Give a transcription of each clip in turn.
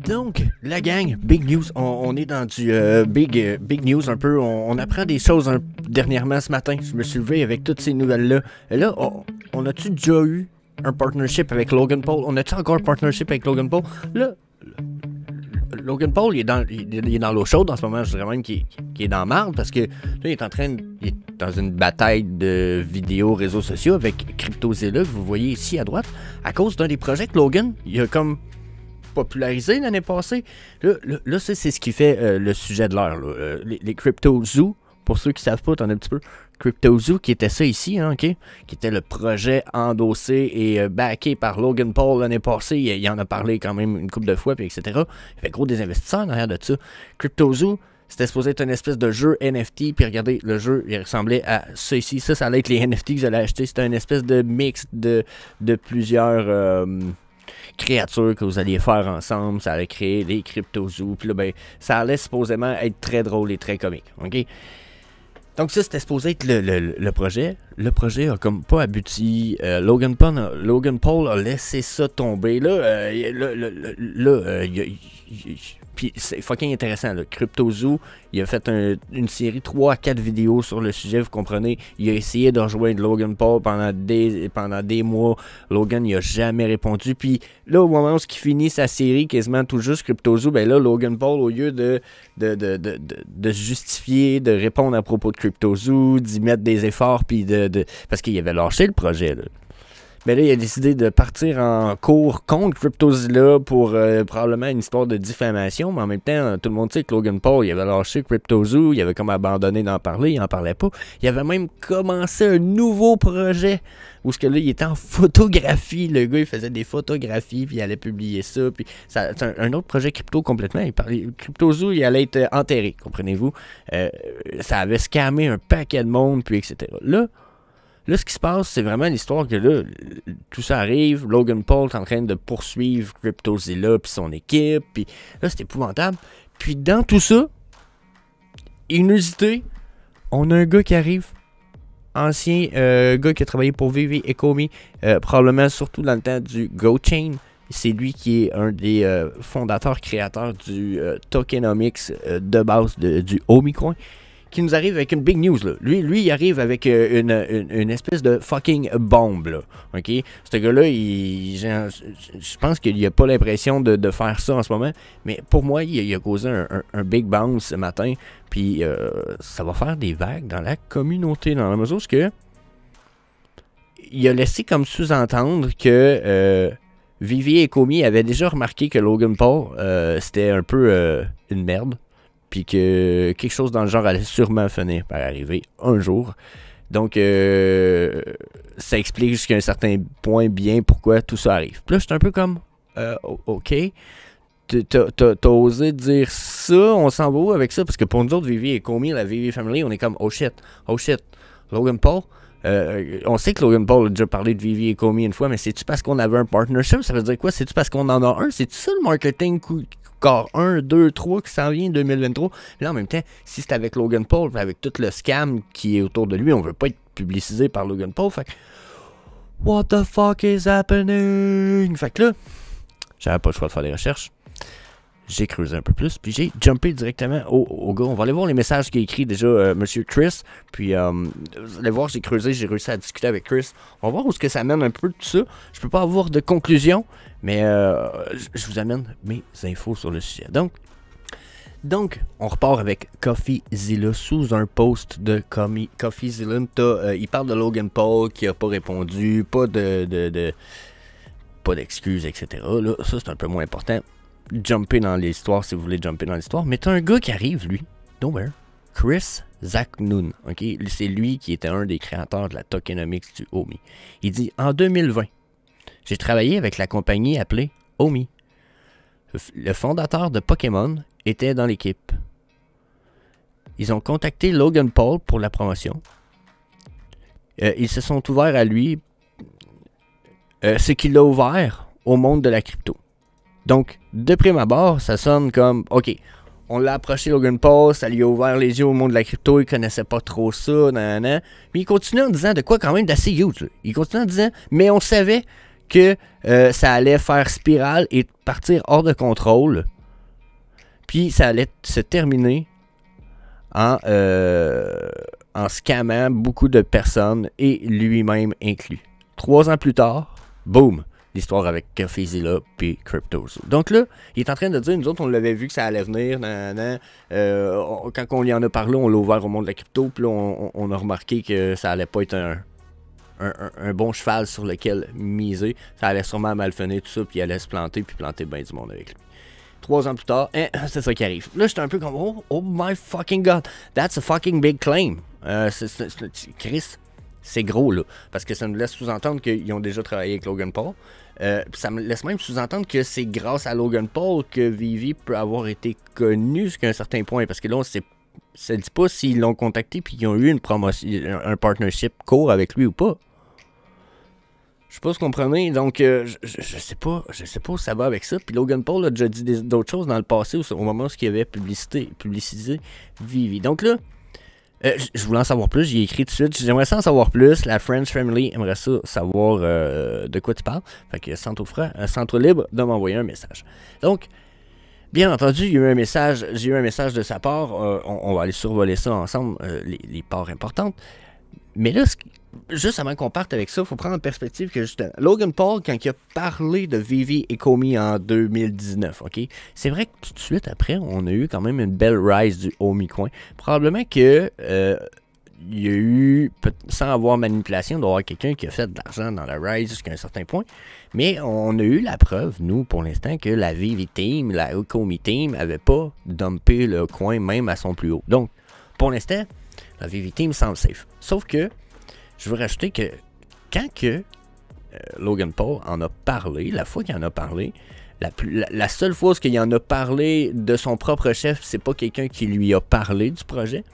Donc, la gang, big news, on est dans du big news un peu, on apprend des choses dernièrement ce matin. Je me suis levé avec toutes ces nouvelles-là. Et là, on a-tu déjà eu un partnership avec Logan Paul? On a-tu encore un partnership avec Logan Paul? Là, Logan Paul, il est dans l'eau chaude en ce moment, je dirais même qu'il est dans marde parce que là, il est dans une bataille de vidéos réseaux sociaux avec CryptoZilla que vous voyez ici à droite, à cause d'un des projets que Logan, il a comme popularisé l'année passée. Là c'est ce qui fait le sujet de l'heure. Les CryptoZoo, pour ceux qui savent pas, t'en as un petit peu. CryptoZoo, qui était ça ici, hein, ok? Qui était le projet endossé et backé par Logan Paul l'année passée. Il en a parlé quand même une couple de fois, puis etc. Il y avait gros des investisseurs derrière de ça. CryptoZoo, c'était supposé être une espèce de jeu NFT, puis regardez, le jeu, il ressemblait à ça ici. Ça allait être les NFT que vous allez acheter. C'était une espèce de mix de plusieurs créatures que vous alliez faire ensemble. Ça allait créer les CryptoZoo. Puis là, ben, ça allait supposément être très drôle et très comique, ok? Donc ça, c'était supposé être le projet. Le projet a comme pas abouti. Logan Paul a laissé ça tomber. Puis c'est fucking intéressant. CryptoZoo, il a fait une série 3 à 4 vidéos sur le sujet, vous comprenez. Il a essayé de rejoindre Logan Paul pendant des mois. Logan, il a jamais répondu. Puis là, au moment où il finit sa série, quasiment tout juste CryptoZoo, ben là, Logan Paul, au lieu de se justifier, de répondre à propos de CryptoZoo, d'y mettre des efforts, puis parce qu'il avait lâché le projet, là. Mais là, il a décidé de partir en cours contre CryptoZilla pour probablement une histoire de diffamation. Mais en même temps, tout le monde sait que Logan Paul, il avait lâché CryptoZoo, il avait comme abandonné d'en parler, il en parlait pas. Il avait même commencé un nouveau projet où ce que là, il était en photographie. Le gars, il faisait des photographies, puis il allait publier ça. Puis c'est un autre projet crypto complètement. CryptoZoo, il allait être enterré, comprenez-vous. Ça avait scammé un paquet de monde, puis etc. Là, ce qui se passe, c'est vraiment l'histoire que là, tout ça arrive, Logan Paul est en train de poursuivre CryptoZilla puis son équipe, puis là, c'est épouvantable. Puis dans tout ça, inusité, on a un gars qui arrive, ancien gars qui a travaillé pour Vivi Ecomi, probablement surtout dans le temps du GoChain. C'est lui qui est un des fondateurs, créateurs du tokenomics de base du Omicoin, qui nous arrive avec une big news, là. Lui, il arrive avec une espèce de fucking bombe, là. OK? Ce gars-là, je pense qu'il n'a pas l'impression de faire ça en ce moment, mais pour moi, il a causé un big bounce ce matin, puis ça va faire des vagues dans la communauté, dans la mesure où il a laissé comme sous-entendre que Vivi Ecomi avait déjà remarqué que Logan Paul, c'était un peu une merde, puis que quelque chose dans le genre allait sûrement finir par arriver un jour. Donc, ça explique jusqu'à un certain point bien pourquoi tout ça arrive. Puis là, j'étais un peu comme, OK, t'as osé dire ça, on s'en va où avec ça? Parce que pour nous autres, Vivi et Comey, la Vivi Family, on est comme, oh shit, Logan Paul. On sait que Logan Paul a déjà parlé de Vivi et Comey une fois, mais c'est-tu parce qu'on avait un partnership? Ça veut dire quoi? C'est-tu parce qu'on en a un? C'est-tu ça le marketing corps 1, 2, 3 qui s'en vient 2023. Mais là, en même temps, si c'est avec Logan Paul, avec tout le scam qui est autour de lui, on veut pas être publicisé par Logan Paul. Fait que, what the fuck is happening? Fait que là, j'avais pas le choix de faire des recherches. J'ai creusé un peu plus, puis j'ai jumpé directement au gars. On va aller voir les messages qu'il a écrit déjà, Monsieur Chris. Puis, vous allez voir, j'ai creusé, j'ai réussi à discuter avec Chris. On va voir où est-ce que ça mène un peu tout ça. Je peux pas avoir de conclusion, mais je vous amène mes infos sur le sujet. Donc on repart avec CoffeeZilla sous un post de CoffeeZilla. Il parle de Logan Paul qui a pas répondu, pas d'excuses, etc. Là, ça, c'est un peu moins important. Jumper dans l'histoire si vous voulez jumper dans l'histoire. Mais t'as un gars qui arrive, lui, nowhere. Chris Zaknoun. Ok, c'est lui qui était un des créateurs de la tokenomics du Omi. Il dit, en 2020, j'ai travaillé avec la compagnie appelée Omi. Le fondateur de Pokémon était dans l'équipe. Ils ont contacté Logan Paul pour la promotion. Ils se sont ouverts à lui. Ce qui l'a ouvert au monde de la crypto. Donc, de prime abord, ça sonne comme, OK, on l'a approché Logan Paul, ça lui a ouvert les yeux au monde de la crypto, il connaissait pas trop ça, nanana. Mais il continue en disant de quoi quand même d'assez huge. Là. Il continue en disant, mais on savait que ça allait faire spirale et partir hors de contrôle Puis ça allait se terminer en scammant beaucoup de personnes et lui-même inclus. 3 ans plus tard, boum, l'histoire avec FaZe puis Cryptozo. Donc là, il est en train de dire, nous autres, on l'avait vu que ça allait venir. Quand on y en a parlé, on l'a ouvert au monde de la crypto, puis là, on a remarqué que ça allait pas être un bon cheval sur lequel miser. Ça allait sûrement mal finir, tout ça, puis il allait se planter, puis planter bien du monde avec lui. 3 ans plus tard, c'est ça qui arrive. Là, j'étais un peu comme, oh my fucking god, that's a fucking big claim. Chris, c'est gros, là. Parce que ça nous laisse sous-entendre qu'ils ont déjà travaillé avec Logan Paul. Ça me laisse même sous-entendre que c'est grâce à Logan Paul que Vivi peut avoir été connu jusqu'à un certain point. Parce que là, ça ne dit pas s'ils l'ont contacté puis qu'ils ont eu une promotion, un partnership court avec lui ou pas. Je sais pas si vous comprenez, donc je sais pas où ça va avec ça. Puis Logan Paul a déjà dit d'autres choses dans le passé au moment où il avait publicisé Vivi. Donc là, je voulais en savoir plus, j'y ai écrit tout de suite. J'aimerais ça en savoir plus. La Friends Family aimerait ça savoir de quoi tu parles. Fait que centre libre de m'envoyer un message. Donc, bien entendu, j'ai eu un message de sa part. On va aller survoler ça ensemble, les parts importantes. Mais là, juste avant qu'on parte avec ça, il faut prendre en perspective que justement, Logan Paul, quand il a parlé de Vivi et Comey en 2019, ok, c'est vrai que tout de suite après, on a eu quand même une belle rise du Omicoin. Probablement que il y a eu, sans avoir manipulation, d'avoir quelqu'un qui a fait de l'argent dans la rise jusqu'à un certain point. Mais on a eu la preuve, nous, pour l'instant, que la Vivi Team, la Comey Team, n'avait pas dumpé le coin même à son plus haut. Donc, pour l'instant, la Vivi Team semble safe. Sauf que, je veux rajouter que quand Logan Paul en a parlé, la fois qu'il en a parlé, la seule fois qu'il en a parlé de son propre chef, c'est pas quelqu'un qui lui a parlé du projet.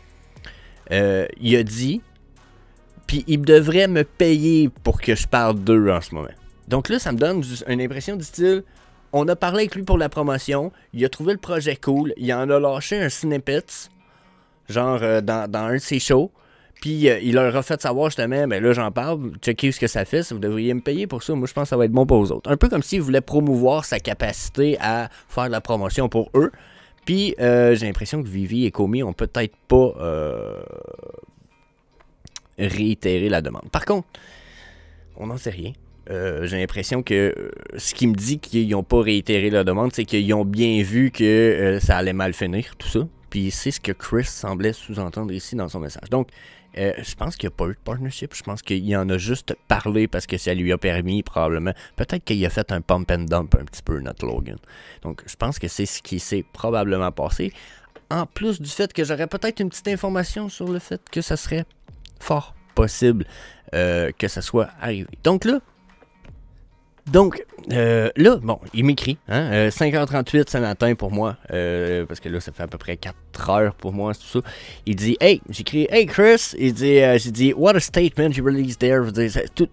Il a dit, puis il devrait me payer pour que je parle d'eux en ce moment. Donc là, ça me donne une impression du style, on a parlé avec lui pour la promotion, il a trouvé le projet cool, il en a lâché un snippet, genre dans un de ses shows, puis il leur a fait savoir justement, ben là j'en parle, checkez ce que ça fait, vous devriez me payer pour ça, moi je pense que ça va être bon pour vous autres. Un peu comme s'il voulait promouvoir sa capacité à faire de la promotion pour eux. Puis j'ai l'impression que Vivi et Comey ont peut-être pas réitéré la demande. Par contre, on n'en sait rien. J'ai l'impression que ce qui me dit qu'ils n'ont pas réitéré la demande, c'est qu'ils ont bien vu que ça allait mal finir, tout ça. Puis c'est ce que Chris semblait sous-entendre ici dans son message. Donc, je pense qu'il n'y a pas eu de partnership. Je pense qu'il en a juste parlé parce que ça lui a permis, probablement. Peut-être qu'il a fait un pump and dump un petit peu, notre Logan. Donc, je pense que c'est ce qui s'est probablement passé. En plus du fait que j'aurais peut-être une petite information sur le fait que ça serait fort possible que ça soit arrivé. Donc là, bon, il m'écrit, 5h38 ce matin pour moi, parce que là, ça fait à peu près 4 heures pour moi, c'est tout ça. Il dit, j'écris, hey Chris, il dit, j'ai dit, what a statement you released there. Je veux dire, tout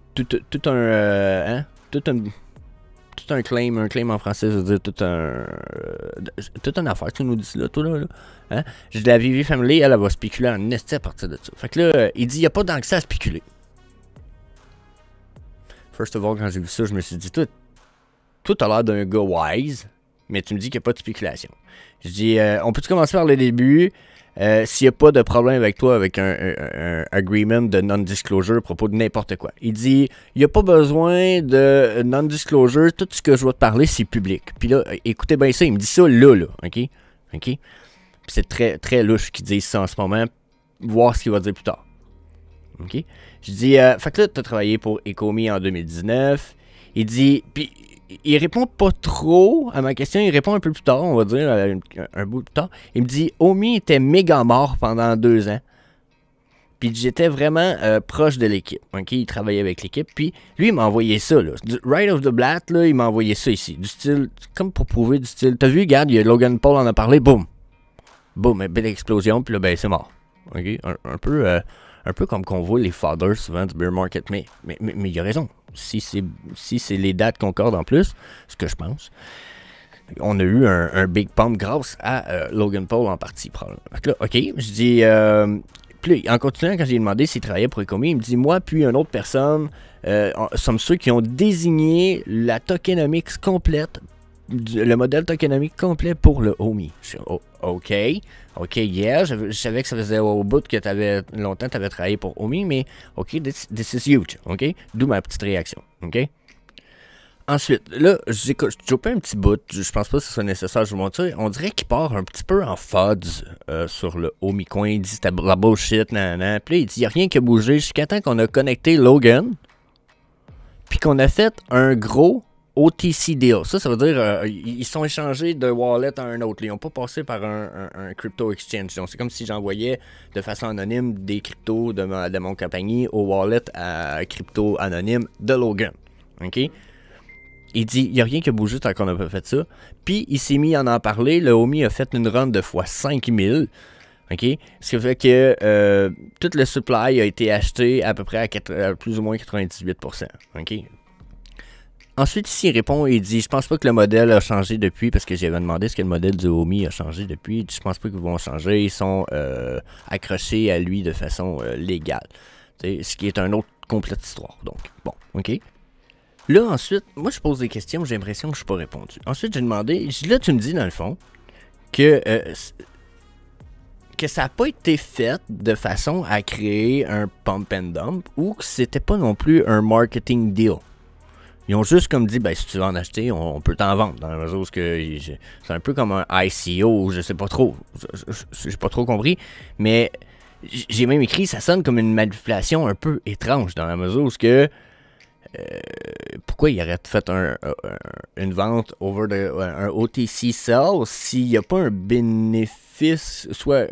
un claim en français, je veux dire, toute une affaire, tu nous dis là, tout là. Hein? J'ai dit, la Vivi Family, elle va spéculer en esti à partir de ça. Fait que là, il dit, il n'y a pas d'anxiété à spéculer. First of all, quand j'ai vu ça, je me suis dit, toi, t'as l'air d'un gars wise, mais tu me dis qu'il n'y a pas de spéculation. Je dis, on peut-tu commencer par le début? S'il n'y a pas de problème avec toi, avec un agreement de non-disclosure à propos de n'importe quoi. Il dit, il n'y a pas besoin de non-disclosure, tout ce que je vais te parler, c'est public. Puis là, écoutez bien ça, il me dit ça là, OK? Puis c'est très, très louche qu'ils disent ça en ce moment, voir ce qu'il va dire plus tard. OK? Je dis, fait que là, tu as travaillé pour Ecomi en 2019. Il dit, puis il répond pas trop à ma question, il répond un peu plus tard, on va dire, un bout plus tard. Il me dit, Omi était méga mort pendant 2 ans. Puis j'étais vraiment proche de l'équipe. OK? Il travaillait avec l'équipe. Puis lui, il m'a envoyé ça, là. Right off the bat, là, il m'a envoyé ça ici. Du style, comme pour prouver du style. T'as vu, regarde, il y a Logan Paul en a parlé, boum. Boum, une belle explosion, puis là, ben, c'est mort. OK? Un peu comme qu'on voit les fathers souvent du bear market, mais il a raison. Si c'est les dates concordent en plus, ce que je pense, on a eu un big pump grâce à Logan Paul en partie, probablement. Donc là, OK, je dis, puis en continuant, quand j'ai demandé s'il travaillait pour Ecomi, il me dit, moi puis une autre personne, sommes ceux qui ont désigné la tokenomics complète le modèle tokenomique complet pour le Omi. Je suis, oh, OK, yeah, je savais que ça faisait au bout que longtemps tu avais travaillé pour Omi, mais OK, this is huge, OK? D'où ma petite réaction, OK? Ensuite, là, j'ai chopé un petit bout, je pense pas que ce soit nécessaire, je vous montre ça. On dirait qu'il part un petit peu en FUDs sur le Omi Coin. Il dit c'était la bullshit, nanana. Puis là, il dit il n'y a rien qui a bougé jusqu'à temps qu'on a connecté Logan, puis qu'on a fait un gros OTC deal. Ça veut dire ils sont échangés de wallet à un autre. Ils n'ont pas passé par un crypto exchange. Donc c'est comme si j'envoyais de façon anonyme des cryptos de mon compagnie au wallet à crypto anonyme de Logan. OK? Il dit, il n'y a rien qui a bougé tant qu'on n'a pas fait ça. Puis il s'est mis à en parler. Le Omi a fait une run de fois 5000. OK? Ce qui fait que tout le supply a été acheté à peu près à plus ou moins 98%. OK? Ensuite, ici, il répond et il dit « Je pense pas que le modèle a changé depuis, parce que j'avais demandé est-ce que le modèle du Omi a changé depuis. Je pense pas qu'ils vont changer. Ils sont accrochés à lui de façon légale. » Ce qui est une autre complète histoire. Donc, bon, OK. Là, ensuite, moi, je pose des questions, j'ai l'impression que je n'ai pas répondu. Ensuite, j'ai demandé, là, tu me dis, dans le fond, que ça n'a pas été fait de façon à créer un pump and dump ou que c'était pas non plus un marketing deal. Ils ont juste comme dit, ben si tu veux en acheter, on peut t'en vendre. Dans la mesure où c'est un peu comme un ICO, je sais pas trop. J'ai pas trop compris. Mais j'ai même écrit, ça sonne comme une manipulation un peu étrange dans la mesure où pourquoi il aurait fait une vente over un OTC sell s'il n'y a pas un bénéfice, soit,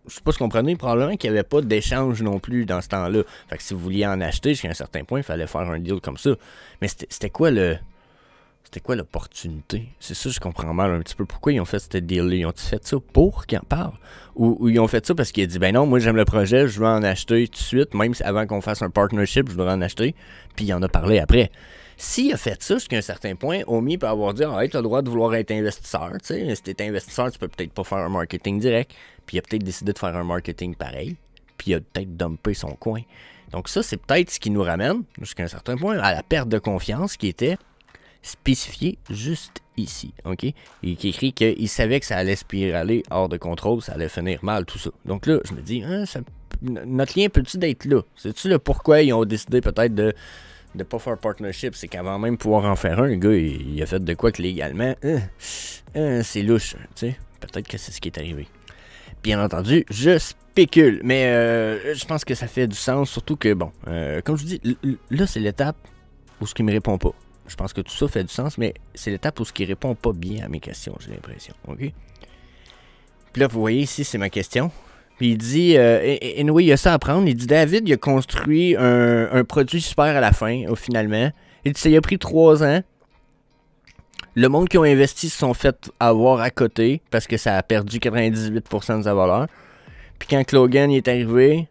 je sais pas si vous comprenez, probablement qu'il n'y avait pas d'échange non plus dans ce temps-là. Fait que si vous vouliez en acheter, jusqu'à un certain point, il fallait faire un deal comme ça. Mais c'était quoi l'opportunité? C'est ça, je comprends mal un petit peu. Pourquoi ils ont fait ce deal-là? Ils ont-ils fait ça pour qu'ils en parlent? Ou ils ont fait ça parce qu'il a dit, ben non, moi j'aime le projet, je veux en acheter tout de suite, même avant qu'on fasse un partnership, je voudrais en acheter. Puis il en a parlé après. S'il a fait ça jusqu'à un certain point, Omi peut avoir dit, ah, tu as le droit de vouloir être investisseur. Tu sais, si tu es investisseur, tu peux peut-être pas faire un marketing direct. Puis il a peut-être décidé de faire un marketing pareil. Puis il a peut-être dumpé son coin. Donc ça, c'est peut-être ce qui nous ramène, jusqu'à un certain point, à la perte de confiance qui était spécifié juste ici, OK? Et qui écrit qu'il savait que ça allait spiraler hors de contrôle, ça allait finir mal, tout ça. Donc là, je me dis, hein, notre lien peut-il d'être là? C'est-tu le pourquoi ils ont décidé peut-être de ne pas faire partnership? C'est qu'avant même de pouvoir en faire un, le gars, il a fait de quoi que légalement, c'est louche, tu sais? Peut-être que c'est ce qui est arrivé. Bien entendu, je spécule, mais je pense que ça fait du sens, surtout que, bon, comme je vous dis, là, c'est l'étape où ce qui me répond pas. Je pense que tout ça fait du sens, mais c'est l'étape où ce qui répond pas bien à mes questions, j'ai l'impression, ok? Puis là, vous voyez ici, c'est ma question. Puis il dit, anyway, il y a ça à prendre. Il dit, David, il a construit un produit super à la fin, finalement. Il dit, ça y a pris 3 ans. Le monde qui ont investi se sont fait avoir à côté, parce que ça a perdu 98% de sa valeur. Puis quand Logan est arrivé,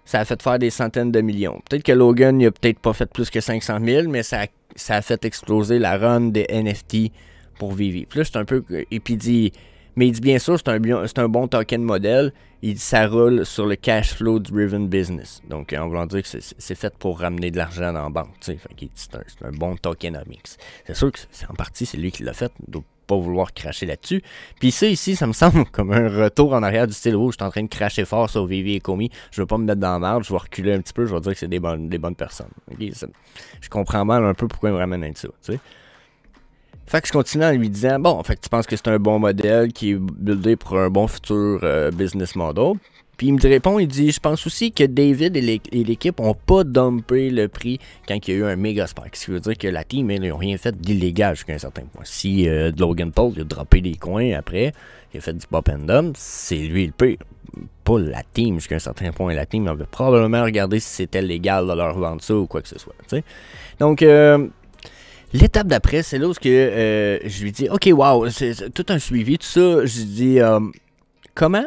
ça a fait faire des centaines de millions. Peut-être que Logan, il a peut-être pas fait plus que 500 000, mais ça a fait exploser la run des NFT pour Vivi. Puis là, c'est un peu... Et puis il dit... Mais il dit bien sûr, c'est un bon token modèle. Il dit ça roule sur le cash flow driven business. Donc, en voulant dire que c'est fait pour ramener de l'argent dans la banque. C'est un bon tokenomics. C'est sûr que en partie, c'est lui qui l'a fait. Il ne doit pas vouloir cracher là-dessus. Puis ça, ici, ça me semble comme un retour en arrière du style où je suis en train de cracher fort sur Vivi et Komi. Je veux pas me mettre dans la merde. Je vais reculer un petit peu. Je vais dire que c'est des bonnes personnes. Okay? Je comprends mal un peu pourquoi il me ramène à ça. Tu sais. Fait que je continue en lui disant, bon, fait que tu penses que c'est un bon modèle qui est buildé pour un bon futur business model. Puis il me répond, il dit, je pense aussi que David et l'équipe n'ont pas dumpé le prix quand il y a eu un méga spike. Ce qui veut dire que la team, ils n'ont rien fait d'illégal jusqu'à un certain point. Si Logan Paul il a droppé des coins après, il a fait du pop and dump, c'est lui le pire. Pas la team jusqu'à un certain point. La team avait probablement regardé si c'était légal de leur vendre ça ou quoi que ce soit. T'sais. Donc... l'étape d'après, c'est là où je lui dis, OK, wow, c'est tout un suivi, tout ça. Je lui dis, comment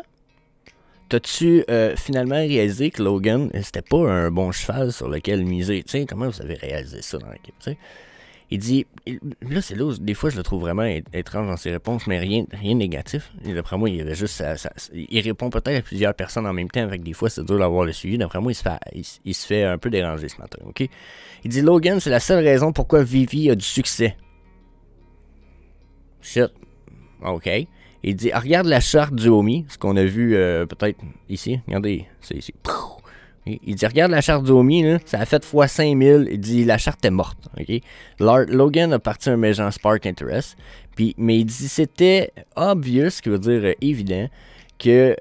t'as-tu finalement réalisé que Logan, c'était pas un bon cheval sur lequel miser? Tu sais, comment vous avez réalisé ça dans l'équipe? Tu sais? Il dit, là, c'est là où des fois je le trouve vraiment étrange dans ses réponses, mais rien de négatif. D'après moi, il avait juste il répond peut-être à plusieurs personnes en même temps, avec des fois c'est dur d'avoir le suivi. D'après moi, il se fait un peu déranger ce matin, OK? Il dit, Logan, c'est la seule raison pourquoi Vivi a du succès. shit. OK. Il dit, ah, regarde la charte du homie, ce qu'on a vu peut-être ici. Regardez, c'est ici. Il dit, regarde la charte du homie, là, ça a fait fois 5000. Il dit, la charte est morte. OK? Logan a parti un méchant Spark Interest. Puis, mais il dit, c'était obvious, ce qui veut dire évident, que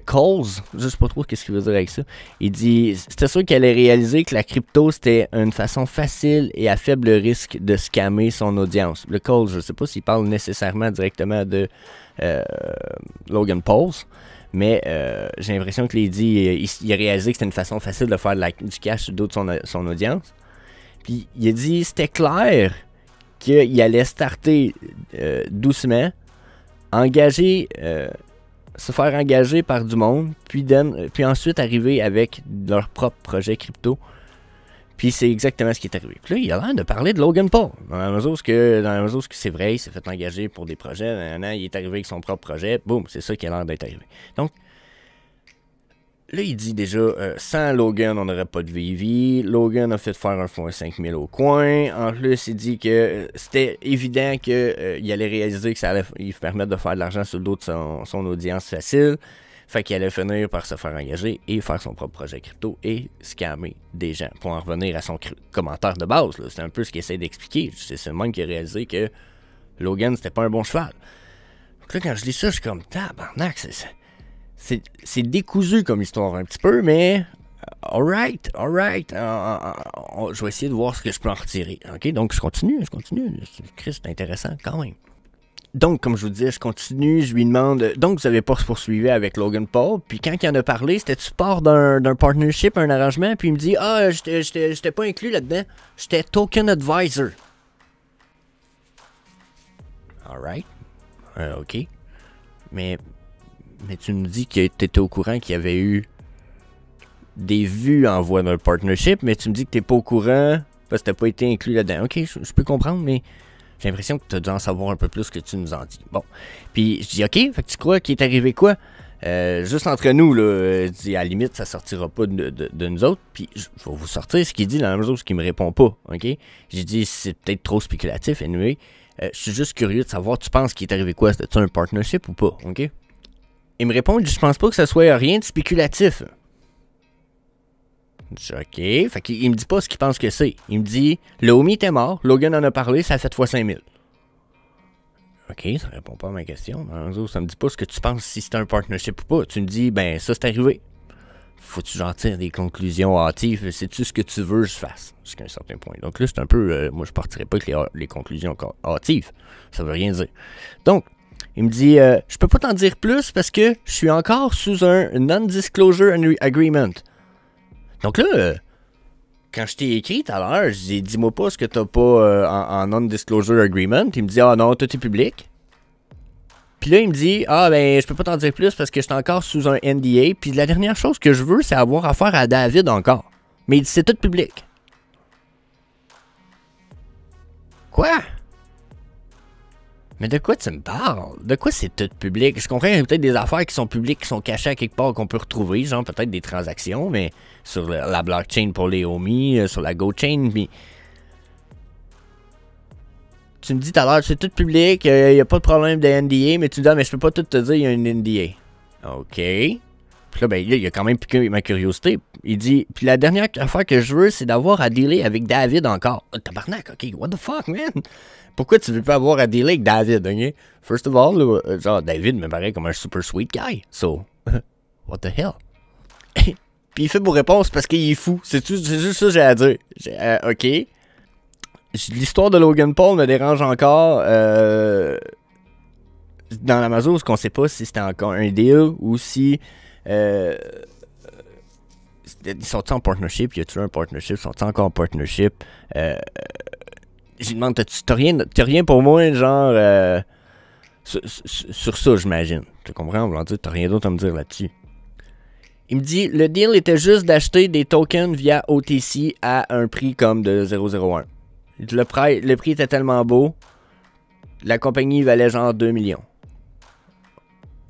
Coles, je sais pas trop ce qu'il veut dire avec ça, il dit, c'était sûr qu'elle allait réaliser que la crypto, c'était une façon facile et à faible risque de scammer son audience. Le Coles, je sais pas s'il parle nécessairement directement de Logan Paul, mais j'ai l'impression que il a réalisé que c'était une façon facile de faire du cash sur d'autres son audience. Puis il a dit, c'était clair qu'il allait starter doucement, se faire engager par du monde, puis ensuite arriver avec leur propre projet crypto. Puis c'est exactement ce qui est arrivé. Puis là, il a l'air de parler de Logan Paul. Dans la mesure où c'est vrai, il s'est fait engager pour des projets, il est arrivé avec son propre projet, boum, c'est ça qui a l'air d'être arrivé. Donc, là, il dit déjà, sans Logan, on n'aurait pas de VV. Logan a fait faire un fonds à 5000 au coin. En plus, il dit que c'était évident qu'il allait réaliser que ça allait lui permettre de faire de l'argent sur le dos de son audience facile. Fait qu'il allait finir par se faire engager et faire son propre projet crypto et scammer des gens. Pour en revenir à son commentaire de base, c'est un peu ce qu'il essaie d'expliquer. C'est le même qui a réalisé que Logan, c'était pas un bon cheval. Donc là, quand je lis ça, je suis comme, tabarnak, c'est décousu comme histoire un petit peu, mais alright. Je vais essayer de voir ce que je peux en retirer. OK, donc je continue. Chris, c'est intéressant quand même. Donc, comme je vous disais, je continue, je lui demande, donc vous n'avez pas se poursuivi avec Logan Paul, puis quand il en a parlé, c'était-tu part d'un partnership, un arrangement, puis il me dit, j'étais pas inclus là-dedans, j'étais token advisor. Alright, OK, mais tu nous dis que tu étais au courant qu'il y avait eu des vues en voie d'un partnership, mais tu me dis que tu n'es pas au courant parce que tu n'as pas été inclus là-dedans. OK, je peux comprendre, mais j'ai l'impression que tu as dû en savoir un peu plus que tu nous en dis. Bon, puis je dis OK, fait que tu crois qu'il est arrivé quoi? Juste entre nous, là, je dis à la limite, ça sortira pas de nous autres, puis je vais vous sortir ce qu'il dit dans la mesure où il me répond pas, OK? J'ai dit, c'est peut-être trop spéculatif, anyway. Je suis juste curieux de savoir, tu penses qu'il est arrivé quoi? C'était-tu un partnership ou pas, OK? Il me répond, je pense pas que ça soit rien de spéculatif. Je dis, OK. Fait qu'il me dit pas ce qu'il pense que c'est. Il me dit, le homie était mort, Logan en a parlé, ça a fait fois 5000. OK, ça répond pas à ma question. Ça me dit pas ce que tu penses si c'est un partnership ou pas. Tu me dis, ben ça c'est arrivé. Faut-tu j'en tire des conclusions hâtives? C'est-tu ce que tu veux que je fasse? Jusqu'à un certain point. Donc là, c'est un peu, moi je partirais pas avec les conclusions hâtives. Ça veut rien dire. Donc, il me dit, je peux pas t'en dire plus parce que je suis encore sous un non-disclosure agreement. Donc là, quand je t'ai écrit tout à l'heure, je dis, dis-moi pas ce que t'as pas en non-disclosure agreement. Il me dit, ah non, tout est public. Puis là, il me dit, ben, je peux pas t'en dire plus parce que je suis encore sous un NDA. Puis la dernière chose que je veux, c'est avoir affaire à David encore. Mais il dit, c'est tout public. Quoi? Mais de quoi tu me parles? De quoi c'est tout public? Je comprends qu'il y a peut-être des affaires qui sont publiques, qui sont cachées à quelque part, qu'on peut retrouver, genre peut-être des transactions, mais sur la blockchain pour les homies, sur la GoChain, mais... Tu me dis tout à l'heure, c'est tout public, il n'y a pas de problème de NDA, mais tu me dis, mais je peux pas tout te dire, il y a une NDA. OK. Puis là, ben, il a quand même piqué ma curiosité. Il dit, puis la dernière affaire que je veux, c'est d'avoir à dealer avec David encore. Tabarnak, OK, what the fuck, man? Pourquoi tu veux pas avoir à dealer avec David, ok? First of all, là, genre, David me paraît comme un super sweet guy. So, what the hell? Puis il fait pour réponse parce qu'il est fou. C'est juste ça que j'ai à dire. OK. L'histoire de Logan Paul me dérange encore. Dans la mesure où on sait pas si c'était encore un deal ou si... ils sont-ils en partnership? Y a-tu un partnership? Sont-ils encore en partnership? Je lui demande, t'as rien pour moi, genre, sur ça, j'imagine. Tu comprends? En voulant dire, t'as rien d'autre à me dire là-dessus. Il me dit, le deal était juste d'acheter des tokens via OTC à un prix comme de 0,01. Le prix était tellement beau, la compagnie valait genre 2 millions.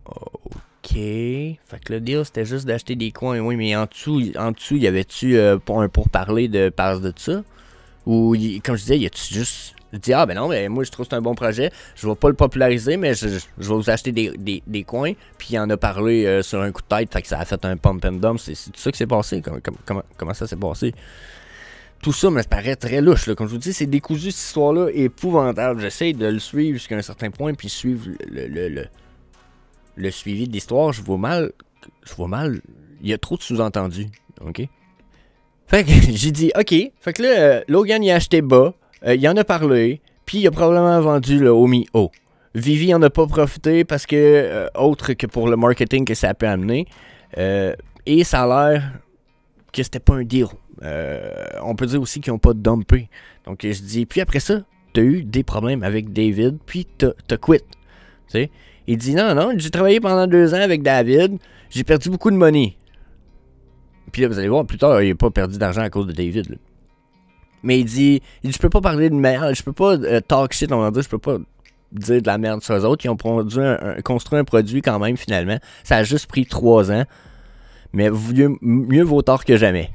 OK. Fait que le deal, c'était juste d'acheter des coins. Oui, mais en dessous, y avait-tu un pourparler de passe de ça? Ou, comme je disais, y a-tu juste Je dis, ah ben non, mais moi je trouve que c'est un bon projet. Je vais pas le populariser, mais je vais vous acheter des coins. Puis il en a parlé sur un coup de tête, fait que ça a fait un pump and dump. C'est tout ça qui s'est passé. Comment ça s'est passé? Tout ça me paraît très louche. Là. Comme je vous dis, c'est décousu cette histoire-là, épouvantable. J'essaie de le suivre jusqu'à un certain point, puis suivre le suivi de l'histoire. Je vois mal. Il y a trop de sous-entendus. OK? Fait que j'ai dit, OK. Fait que là, Logan, il a acheté bas. Il en a parlé. Puis il a probablement vendu le Omi haut. Vivi en a pas profité parce que, autre que pour le marketing que ça a pu amener. Et ça a l'air que c'était pas un deal. On peut dire aussi qu'ils n'ont pas dumpé. Donc je dis, puis après ça, t'as eu des problèmes avec David, puis t'as quit. Tu sais? Il dit, non, j'ai travaillé pendant 2 ans avec David, j'ai perdu beaucoup de money. Puis là, vous allez voir, plus tard, il n'a pas perdu d'argent à cause de David. Là. Mais il dit, je peux pas parler de merde, je peux pas talk shit, on va dire, je peux pas dire de la merde sur eux autres. Ils ont construit un produit quand même, finalement. Ça a juste pris 3 ans. Mais mieux vaut tard que jamais.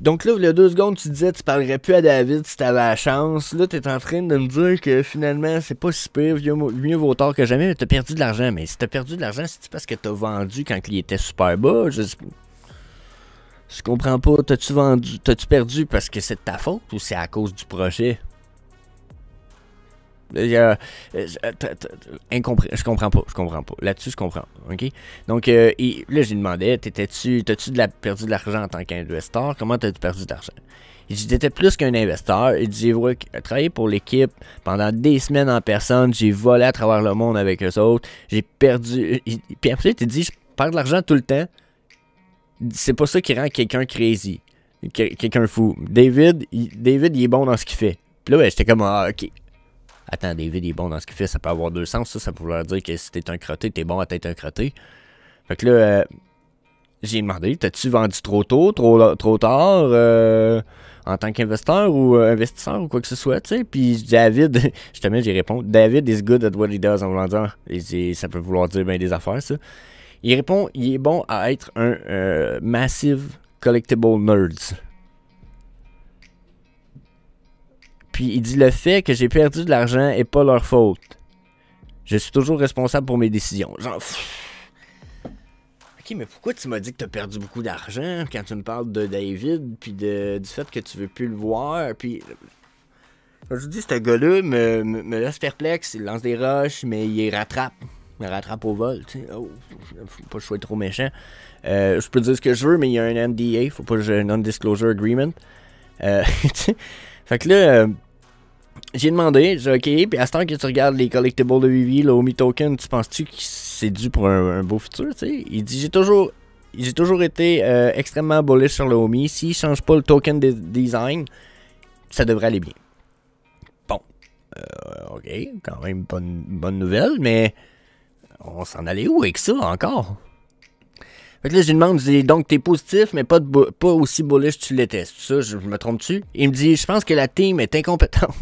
Donc là, il y a 2 secondes, tu disais tu parlerais plus à David si t'avais la chance. Là, t'es en train de me dire que finalement, c'est pas si pire, mieux vaut tard que jamais, mais t'as perdu de l'argent. Mais si t'as perdu de l'argent, c'est parce que t'as vendu quand il était super bas. Je comprends pas. T'as-tu perdu parce que c'est de ta faute ou c'est à cause du projet? Je comprends pas. Là-dessus, je comprends. OK? Donc, là, j'ai demandé, t'as-tu perdu de l'argent en tant qu'investeur? Comment t'as-tu perdu de l'argent? Il dit, t'étais plus qu'un investisseur. Il dit, j'ai travaillé pour l'équipe pendant des semaines en personne. J'ai volé à travers le monde avec eux autres. J'ai perdu. Puis après, il te dit, je perds de l'argent tout le temps. C'est pas ça qui rend quelqu'un crazy. Quelqu'un fou. David, il est bon dans ce qu'il fait. Puis là, j'étais comme, ah, OK. Attends, David est bon dans ce qu'il fait, ça peut avoir 2 sens. Ça peut vouloir dire que si t'es un crotté, t'es bon à être un crotté. Fait que là, j'ai demandé, t'as-tu vendu trop tôt, trop tard, en tant qu'investisseur ou investisseur ou quoi que ce soit, tu sais? Puis David, justement, j'ai répondu, David is good at what he does, en voulant dire. Et ça peut vouloir dire bien des affaires, ça. Il répond, il est bon à être un massive collectible nerds. Puis il dit, le fait que j'ai perdu de l'argent est pas leur faute. Je suis toujours responsable pour mes décisions. Genre, ok, mais pourquoi tu m'as dit que t'as perdu beaucoup d'argent quand tu me parles de David, puis du fait que tu veux plus le voir, puis... Je vous dis, ce gars-là me laisse perplexe, il lance des roches, mais il rattrape. Il rattrape au vol, tu sais. Oh, faut pas que je sois trop méchant. Je peux dire ce que je veux, mais il y a un NDA, faut pas que j'ai un Non-Disclosure Agreement. Fait que là, j'ai demandé, j'ai OK, puis à ce temps que tu regardes les collectibles de Vivi, le Omi Token, tu penses-tu que c'est dû pour un beau futur, tu sais? Il dit, j'ai toujours été extrêmement bullish sur le Omi. S'il change pas le token de design, ça devrait aller bien. Bon, OK, quand même bonne nouvelle, mais on s'en allait où avec ça encore? Fait que là, je lui demande, donc t'es positif, mais pas aussi bullish que tu l'étais. C'est ça, je me trompe-tu? Il me dit, je pense que la team est incompétente,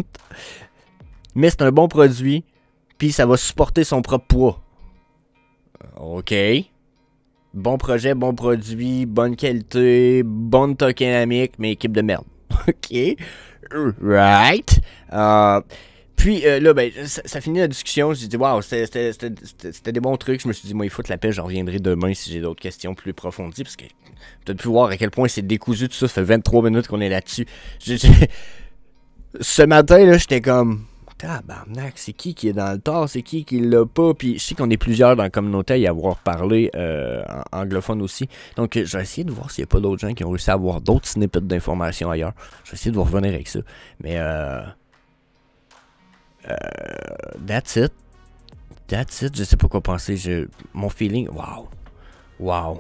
mais c'est un bon produit, puis ça va supporter son propre poids. OK. Bon projet, bon produit, bonne qualité, bonne tokenomique, mais équipe de merde. OK. Right. Puis là, ben, ça finit la discussion. J'ai dit, waouh, c'était des bons trucs. Je me suis dit, moi, il faut la paix, j'en reviendrai demain si j'ai d'autres questions plus approfondies. Parce que tu as pu voir à quel point c'est décousu tout ça. Ça fait 23 minutes qu'on est là-dessus. Ce matin, là, j'étais comme, tabarnak, c'est qui est dans le tort? C'est qui l'a pas? Puis je sais qu'on est plusieurs dans la communauté à y avoir parlé, anglophone aussi. Donc, je vais essayer de voir s'il n'y a pas d'autres gens qui ont réussi à avoir d'autres snippets d'informations ailleurs. Je vais essayer de vous revenir avec ça. Mais, that's it. Je sais pas quoi penser. Mon feeling. Wow.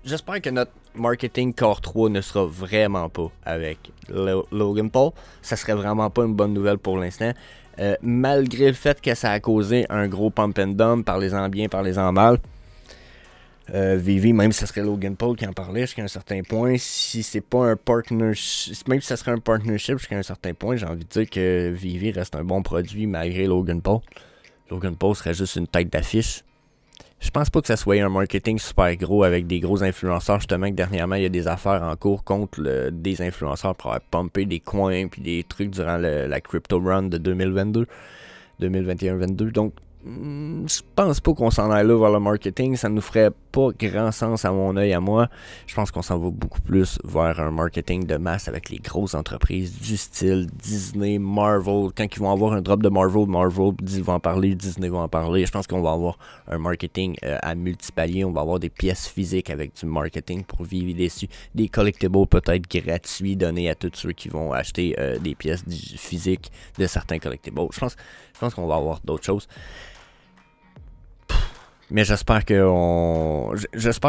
J'espère que notre marketing Core 3 ne sera vraiment pas avec Logan Paul. Ça serait vraiment pas une bonne nouvelle pour l'instant. Malgré le fait que ça a causé un gros pump and dump, parlez-en bien, parlez-en mal. Vivi, même si ça serait Logan Paul qui en parlait jusqu'à un certain point, si c'est pas un partnership, même si ça serait un partnership jusqu'à un certain point, j'ai envie de dire que Vivi reste un bon produit malgré Logan Paul. Logan Paul serait juste une tête d'affiche. Je pense pas que ça soit un marketing super gros avec des gros influenceurs. Justement, que dernièrement, il y a des affaires en cours contre des influenceurs pour avoir pumpé des coins puis des trucs durant la crypto run de 2022, 2021-22. Donc, je pense pas qu'on s'en aille là vers le marketing. Ça nous ferait pas grand sens à mon œil à moi. Je pense qu'on s'en va beaucoup plus vers un marketing de masse avec les grosses entreprises du style Disney, Marvel. Quand ils vont avoir un drop de Marvel va en parler, Disney va en parler. Je pense qu'on va avoir un marketing à multipalier. On va avoir des pièces physiques avec du marketing pour vivre dessus. Des collectibles peut-être gratuits donnés à tous ceux qui vont acheter des pièces physiques de certains collectibles. Je pense qu'on va avoir d'autres choses. Mais j'espère que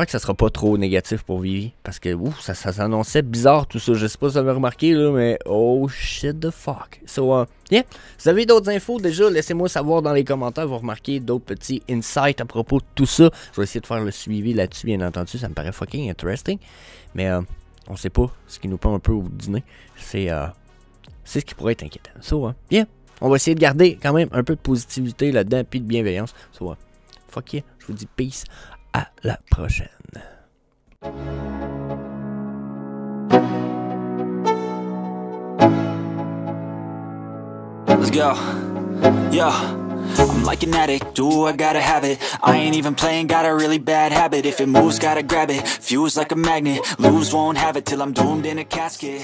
ça sera pas trop négatif pour Vivi. Parce que ça s'annonçait bizarre tout ça. Je sais pas si vous avez remarqué là, mais oh shit the fuck. So yeah. Si vous avez d'autres infos déjà, laissez-moi savoir dans les commentaires. Vous remarquez d'autres petits insights à propos de tout ça. Je vais essayer de faire le suivi là-dessus, bien entendu. Ça me paraît fucking interesting. Mais on sait pas ce qui nous prend un peu au dîner. C'est ce qui pourrait être inquiétant. So yeah. On va essayer de garder quand même un peu de positivité là-dedans. Puis de bienveillance. So fuck yeah, je vous dis peace, à la prochaine. Let's go, yo. I'm like an addict, do I gotta have it. I ain't even playing, got a really bad habit. If it moves, gotta grab it. Fuse like a magnet, lose, won't have it till I'm doomed in a casket.